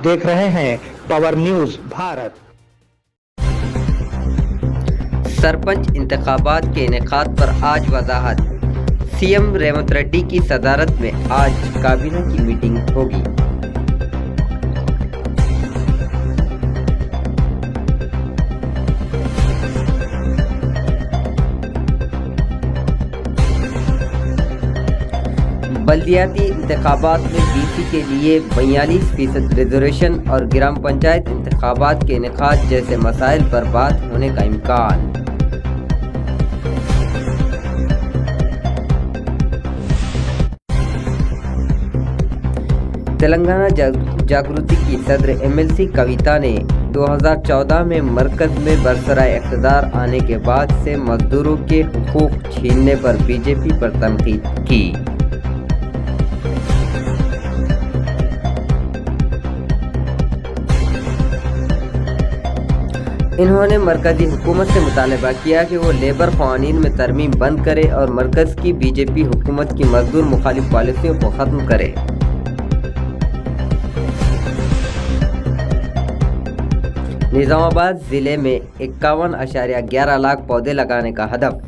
देख रहे हैं पावर न्यूज भारत। सरपंच इंतखाबात के इनेकाद पर आज वजाहत। सीएम रेवंत रेड्डी की सदारत में आज काबीना की मीटिंग होगी। बल्दियाती इंतखाबात में बीसी के लिए 42% रिजर्वेशन और ग्राम पंचायत इंतखाबात के इनेकाद जैसे मसाइल पर बात होने का इम्कान। तेलंगाना जागृति की सदर एमएलसी कविता ने 2014 में मरकज में बरसराए इक़्तिदार आने के बाद से मजदूरों के हुकूक छीनने पर बीजेपी पर तनकीद की। इन्होंने मरकजी हुकूमत से मुतालबा किया कि वो लेबर क़वानीन में तरमीम बंद करे और मरकज़ की बीजेपी हुकूमत की मजदूर मुखालिफ पॉलिसियों को ख़त्म करे। निज़ामाबाद ज़िले में 51.11 लाख पौधे लगाने का हदफ।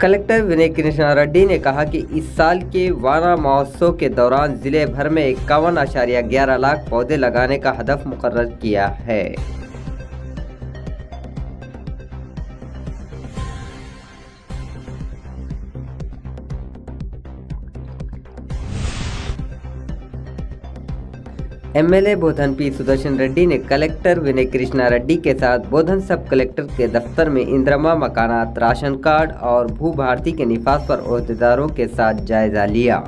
कलेक्टर विनय कृष्णा रेड्डी ने कहा कि इस साल के वाना महोत्सव के दौरान जिले भर में 51.11 लाख पौधे लगाने का हदफ मुकर्रर किया है। एमएलए बोधन पी सुदर्शन रेड्डी ने कलेक्टर विनय कृष्णा रेड्डी के साथ बोधन सब कलेक्टर के दफ्तर में इंदिरा मकानात, राशन कार्ड और भू भारती के निफाज पर ओहदेदारों के साथ जायजा लिया।